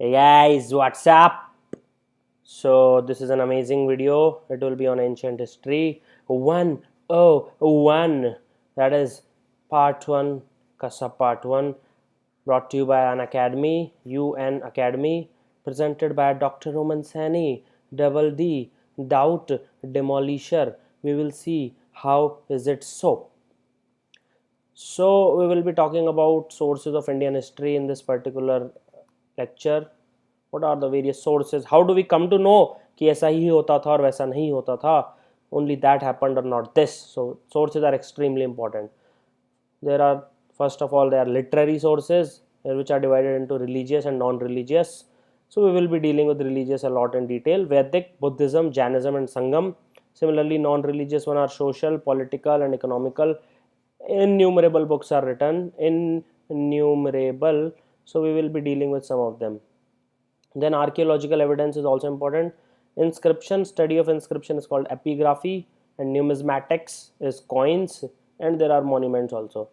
Hey guys, what's up? So this is an amazing video. It will be on ancient history 101. That is part 1, Kasab part 1, brought to you by an academy, UN Academy, presented by Dr. Roman Sani, double D, doubt demolisher. We will see how is it so. So we will be talking about sources of Indian history in this particular lecture. What are the various sources? How do we come to know कि ऐसा ही होता था और वैसा नहीं होता था? Only that happened or not this. So sources are extremely important. There are, first of all, there are literary sources which are divided into religious and non-religious. So we will be dealing with religious a lot in detail. Vedic, Buddhism, Jainism and Sangam. Similarly, non-religious one are social, political and economical. Innumerable books are written. Innumerable. So we will be dealing with some of them. Then archaeological evidence is also important. Inscription, study of inscription is called epigraphy, and numismatics is coins, and there are monuments also.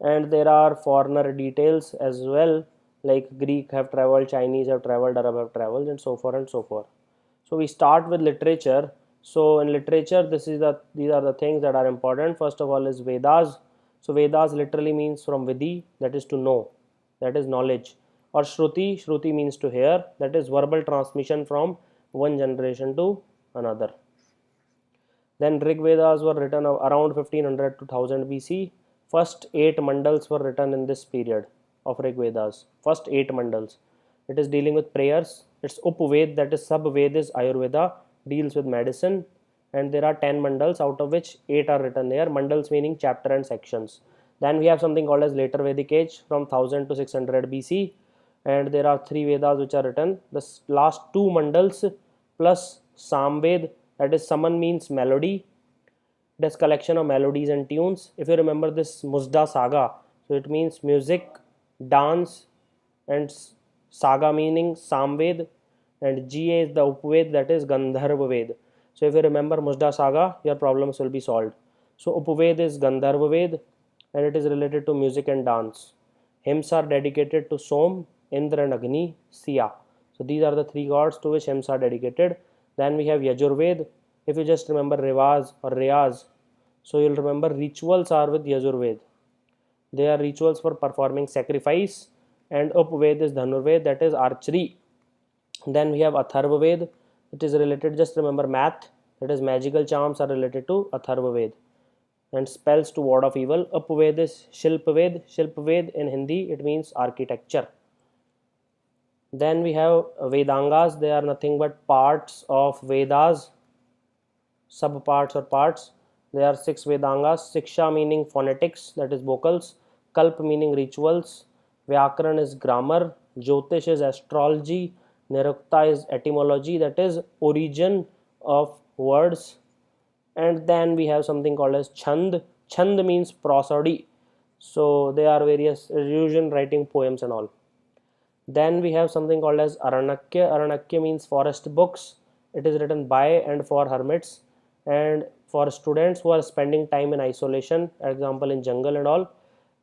And there are foreigner details as well, like Greek have traveled, Chinese have traveled, Arab have traveled, and so forth and so forth. So we start with literature. So in literature, these are the things that are important. First of all is Vedas. So Vedas literally means from Vidhi, that is to know, that is knowledge. Or Shruti, Shruti means to hear, that is verbal transmission from one generation to another. Then Rig Vedas were written around 1500 to 1000 BC. First 8 mandals were written in this period of Rig Vedas. First 8 mandals. It is dealing with prayers. It's Upved, that is Sub-Ved is Ayurveda, deals with medicine. And there are 10 mandals, out of which 8 are written there. Mandals meaning chapter and sections. Then we have something called as later Vedic age from 1000 to 600 BC. And there are 3 Vedas which are written. The last 2 mandals plus Samved, that is Saman means melody. It is collection of melodies and tunes. If you remember this Musda saga, so it means music, dance, and saga meaning Samved, and GA is the Upved, that is Gandharva Ved. So if you remember Musda saga, your problems will be solved. So Upved is Gandharva Ved, and it is related to music and dance. Hymns are dedicated to Som, Indra and Agni, Siya. So these are the 3 gods to which hymns are dedicated. Then we have Yajurved. If you just remember Rivaz or Riyaz, so you'll remember rituals are with Yajurved. They are rituals for performing sacrifice, and Upved is Dhanurved, that is archery. Then we have Atharvaved. It is related, just remember math, that is magical charms are related to Atharvaved. And spells to ward off evil. Upved is Shilpved. Shilpved in Hindi, it means architecture. Then we have Vedangas. They are nothing but parts of Vedas, subparts or parts. There are 6 Vedangas. Siksha meaning phonetics, that is vocals. Kalp meaning rituals. Vyakaran is grammar. Jyotish is astrology. Nirukta is etymology, that is origin of words. And then we have something called as Chand. Chand means prosody. So they are various illusion writing poems and all. Then we have something called as Aranakya. Aranakya means forest books. It is written by and for hermits and for students who are spending time in isolation, example in jungle and all.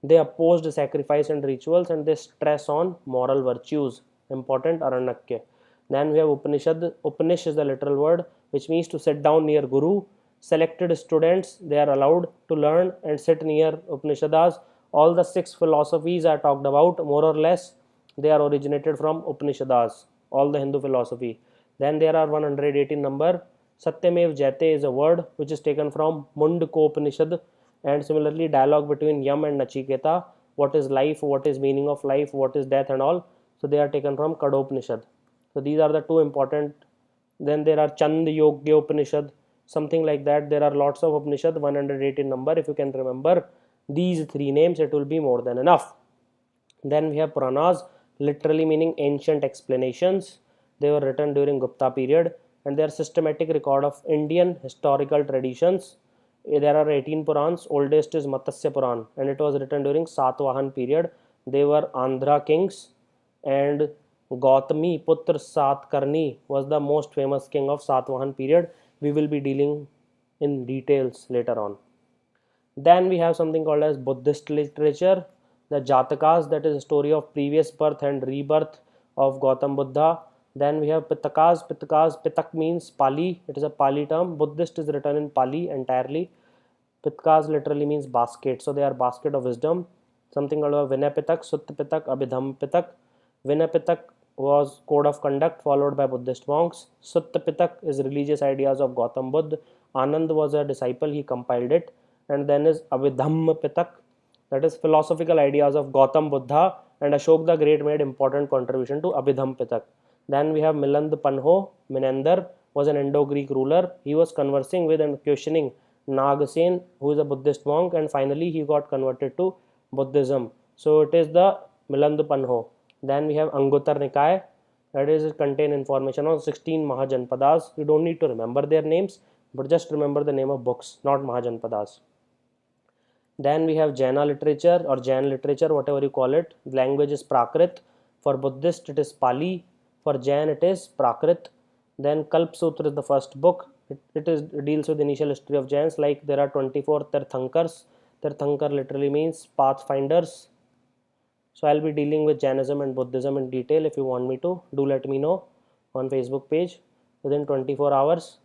They opposed sacrifice and rituals, and they stress on moral virtues. Important Aranakya. Then we have Upanishad. Upanish is the literal word which means to sit down near Guru. Selected students, they are allowed to learn and sit near Upanishads. All the 6 philosophies I talked about, more or less, they are originated from Upanishads, all the Hindu philosophy. Then there are 118 number. Satyamev Jayate is a word which is taken from Mundaka Upanishad. And similarly, dialogue between Yam and Nachiketa. What is life, what is meaning of life, what is death and all. So they are taken from Kadopanishad. So these are the 2 important. Then there are Chand Yogya Upanishad, something like that. There are lots of Upanishad, 118 number. If you can remember these 3 names, it will be more than enough. Then we have Puranas, literally meaning ancient explanations. They were written during Gupta period, and they are systematic record of Indian historical traditions. There are 18 Purans. Oldest is Matsya Puran, and it was written during Satvahan period. They were Andhra kings, and Gautami Putra Satkarni was the most famous king of Satvahan period. We will be dealing in details later on. Then we have something called as Buddhist literature. The Jatakas, that is a story of previous birth and rebirth of Gautam Buddha. Then we have Pitakas. Pitak means Pali. It is a Pali term. Buddhist is written in Pali entirely. Pitkas literally means basket. So they are basket of wisdom. Something called a Vinay Pitak, Sutta Pitak, Abhidham Pitak. Vinay Pitak was code of conduct followed by Buddhist monks. Sutta Pitak is religious ideas of Gautam Buddha. Anand was a disciple, he compiled it. And then is Abhidham Pitak, that is philosophical ideas of Gautam Buddha, and Ashok the Great made important contribution to Abhidham Pitak. Then we have Miland Panho. Menander was an Indo-Greek ruler. He was conversing with and questioning Nagasen, who is a Buddhist monk, and finally he got converted to Buddhism. So it is the Miland Panho. Then we have Angutar Nikaya, that is contain information on 16 Mahajanpadas. You don't need to remember their names, but just remember the name of books, not Mahajanpadas. Then we have Jaina literature or Jain literature, whatever you call it. The language is Prakrit. For Buddhist it is Pali. For Jain it is Prakrit. Then Kalp Sutra is the first book. It deals with initial history of Jains. Like there are 24 Tirthankars. Tirthankar literally means pathfinders. So I'll be dealing with Jainism and Buddhism in detail. If you want me to, do let me know on Facebook page. Within 24 hours,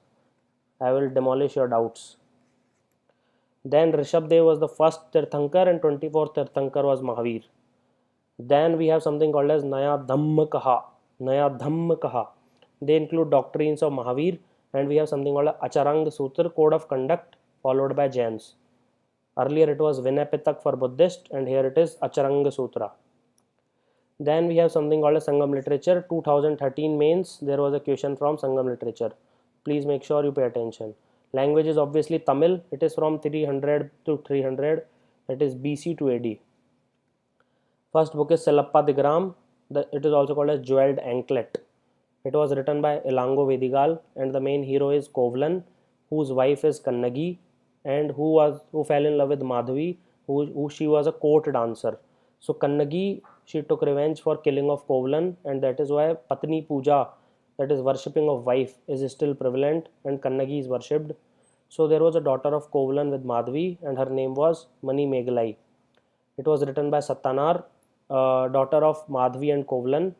I will demolish your doubts. Then Rishabdev was the first Tirthankar and 24th Tirthankar was Mahavir. Then we have something called as Naya Dhamma Kaha. Naya Dhamma Kaha. They include doctrines of Mahavir, and we have something called Acharang Sutra, code of conduct, followed by Jains. Earlier it was Vinay Pitak for Buddhist, and here it is Acharanga Sutra. Then we have something called as Sangam literature. 2013 mains, there was a question from Sangam literature. Please make sure you pay attention. Language is obviously Tamil. It is from 300 to 300. It is BC to AD. First book is Selappa Digram. It is also called as Jeweled Anklet. It was written by Elango Vedigal, and the main hero is Kovlan, whose wife is Kannagi, and who fell in love with Madhavi, who she was a court dancer. So Kannagi, she took revenge for killing of Kovlan, and that is why Patni Puja, that is worshipping of wife, is still prevalent, and Kannagi is worshipped. So there was a daughter of Kovlan with Madhavi, and her name was Mani Meghalai. It was written by Satanar, daughter of Madhavi and Kovlan.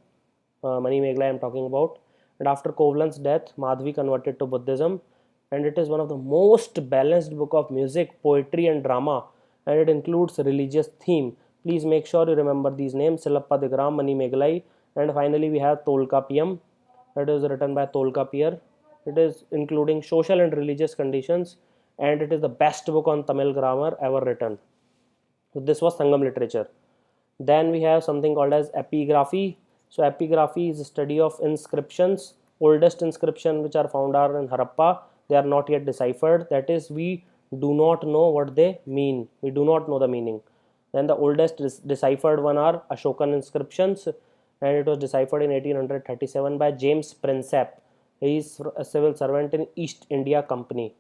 Mani Meghalai I am talking about. And after Kovlan's death, Madhavi converted to Buddhism, and it is one of the most balanced book of music, poetry and drama, and it includes religious theme. Please make sure you remember these names: Silappa Digram, Mani Meghalai, and finally we have Tolkapiyam. It is written by Tolkapier. It is including social and religious conditions, and it is the best book on Tamil grammar ever written. So this was Sangam literature. Then we have something called as epigraphy. So epigraphy is a study of inscriptions. Oldest inscription which are found are in Harappa. They are not yet deciphered. That is, we do not know what they mean. We do not know the meaning. Then the oldest deciphered one are Ashokan inscriptions, and it was deciphered in 1837 by James Prinsep. He is a civil servant in East India Company.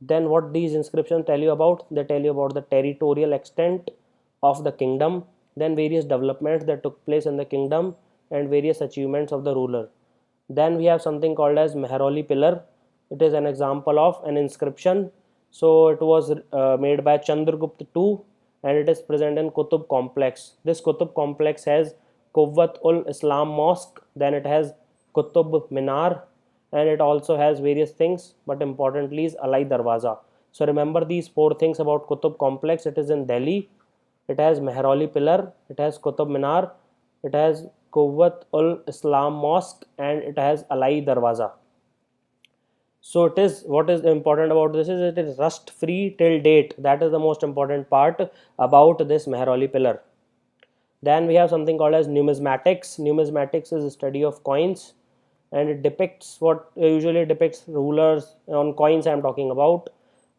Then what these inscriptions tell you about? They tell you about the territorial extent of the kingdom, then various developments that took place in the kingdom, and various achievements of the ruler. Then we have something called as Mehrauli pillar. It is an example of an inscription. So it was made by Chandragupta II, and it is present in Qutub complex. This Qutub complex has Quwwat ul Islam Mosque, then it has Qutub Minar, and it also has various things, but importantly is Alai Darwaza. So remember these four things about Qutub complex. It is in Delhi. It has Mehrauli pillar, it has Qutub Minar, it has Quwwat ul Islam Mosque, and it has Alai Darwaza. So it is, what is important about this is it is rust free till date. That is the most important part about this Mehrauli pillar. Then we have something called as numismatics. Numismatics is a study of coins, and it depicts what usually depicts rulers on coins. I am talking about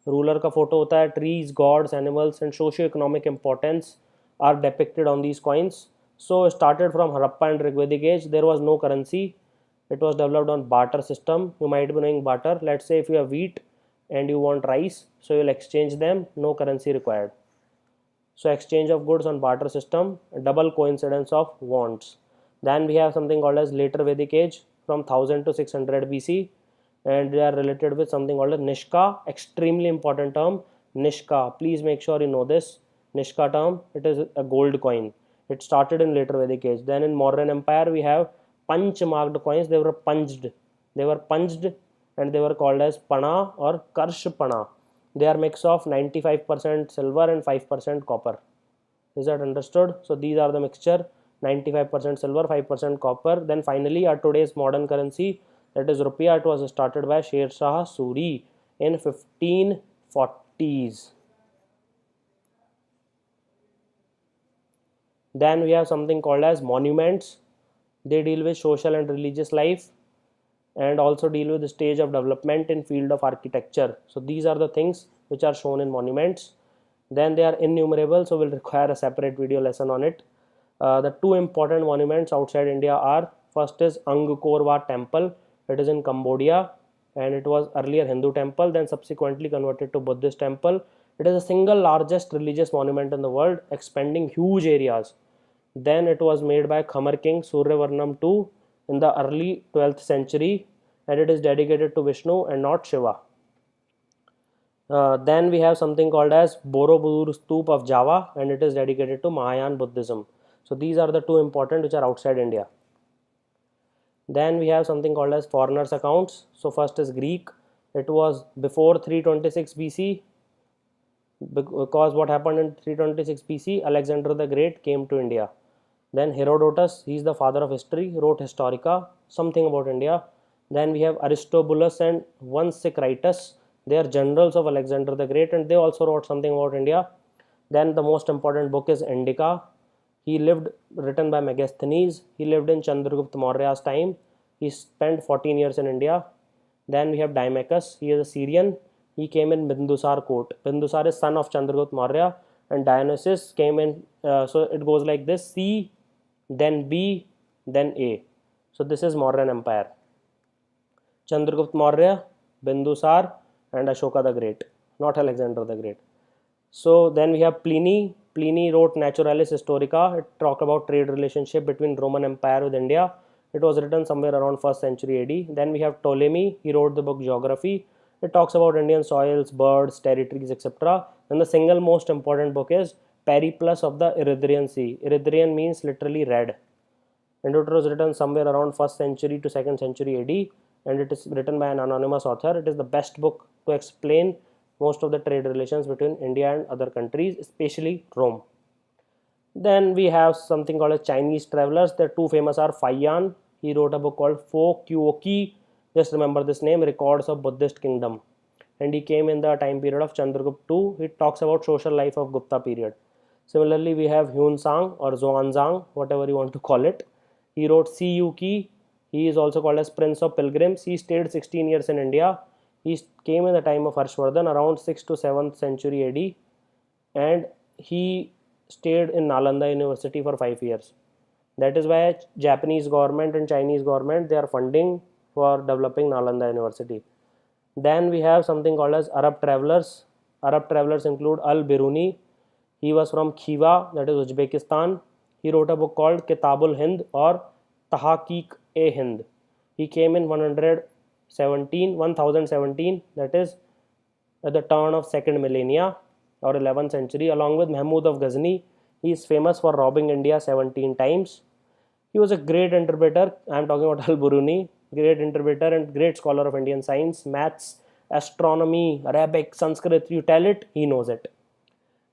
ruler का photo होता है, trees, gods, animals, and socio-economic importance are depicted on these coins. So started from Harappa and Rigvedic age. There was no currency. It was developed on barter system. You might be knowing barter. Let's say if you have wheat and you want rice, so you'll exchange them. No currency required. So exchange of goods on barter system, double coincidence of wants. Then we have something called as later Vedic age from 1000 to 600 BC, and they are related with something called as Nishka. Extremely important term, Nishka. Please make sure you know this Nishka term. It is a gold coin. It started in later Vedic age. Then in modern empire we have punch marked coins, they were punched. They were punched and they were called as Pana or Karsh Pana. They are mix of 95% silver and 5% copper. Is that understood? So these are the mixture, 95% silver, 5% copper. Then finally our today's modern currency, that is rupiah. It was started by Sher Shah Suri in 1540s. Then we have something called as monuments. They deal with social and religious life and also deal with the stage of development in field of architecture. So these are the things which are shown in monuments. Then they are innumerable, so we'll require a separate video lesson on it. The two important monuments outside India are, first is Angkor Wat temple. It is in Cambodia and it was earlier Hindu temple, then subsequently converted to Buddhist temple. It is the single largest religious monument in the world, expanding huge areas. Then it was made by Khmer king Suryavarnam II in the early 12th century and it is dedicated to Vishnu and not Shiva. Then we have something called as Borobudur Stoop of Java and it is dedicated to Mahayana Buddhism. So these are the two important which are outside India. Then we have something called as foreigners accounts. So first is Greek. It was before 326 BC, because what happened in 326 BC, Alexander the Great came to India. Then Herodotus, he is the father of history, wrote Historica, something about India. Then we have Aristobulus and Onesicritus. They are generals of Alexander the Great and they also wrote something about India. Then the most important book is Indica. He lived, written by Megasthenes. He lived in Chandragupta Maurya's time. He spent 14 years in India. Then we have Dimachus. He is a Syrian. He came in Bindusar court. Bindusar is son of Chandragupta Maurya and Dionysius came in. So it goes like this: C, then B, then A. So this is Mauryan Empire. Chandragupta Maurya, Bindusar and Ashoka the Great, not Alexander the Great. So then we have Pliny. Pliny wrote Naturalis Historica. It talked about trade relationship between Roman Empire with India. It was written somewhere around 1st century AD. Then we have Ptolemy. He wrote the book Geography. It talks about Indian soils, birds, territories, etc. And the single most important book is Periplus of the Erythraean Sea. Erythraean means literally red. And it was written somewhere around 1st century to 2nd century AD. And it is written by an anonymous author. It is the best book to explain most of the trade relations between India and other countries, especially Rome. Then we have something called as Chinese travelers. The two famous are Faiyan. He wrote a book called Fo Kuoki. Just remember this name, Records of Buddhist Kingdom. And he came in the time period of Chandragupta II. He talks about social life of Gupta period. Similarly, we have Hyun Sang or Xuanzang, whatever you want to call it. He wrote Si Yuki. He is also called as Prince of Pilgrims. He stayed 16 years in India. He came in the time of Harshvardhan around 6th to 7th century AD and he stayed in Nalanda University for 5 years. That is why Japanese government and Chinese government, they are funding for developing Nalanda University. Then we have something called as Arab travelers. Arab travelers include Al-Biruni. He was from Khiva, that is Uzbekistan. He wrote a book called Kitabul Hind or Tahqiq-e-Hind. He came in 1017, that is at the turn of 2nd millennia or 11th century, along with Mahmud of Ghazni. He is famous for robbing India 17 times. He was a great interpreter. I am talking about Al-Biruni, great interpreter and great scholar of Indian science, maths, astronomy, Arabic, Sanskrit. You tell it, he knows it.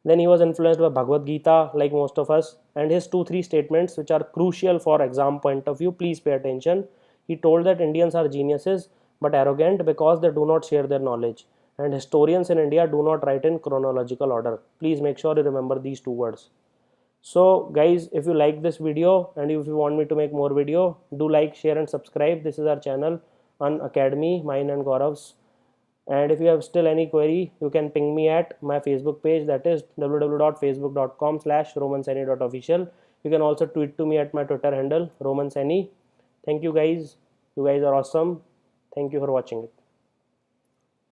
Then he was influenced by Bhagavad Gita, like most of us, and his 2-3 statements which are crucial for exam point of view. Please pay attention. He told that Indians are geniuses but arrogant because they do not share their knowledge, and historians in India do not write in chronological order. Please make sure you remember these 2 words. So guys, if you like this video and if you want me to make more video, do like, share and subscribe. This is our channel on Academy, mine and Gaurav's. And if you have still any query, you can ping me at my Facebook page, that is www.facebook.com/romansaini.official. You can also tweet to me at my Twitter handle, romansaini. Thank you guys. You guys are awesome. Thank you for watching it.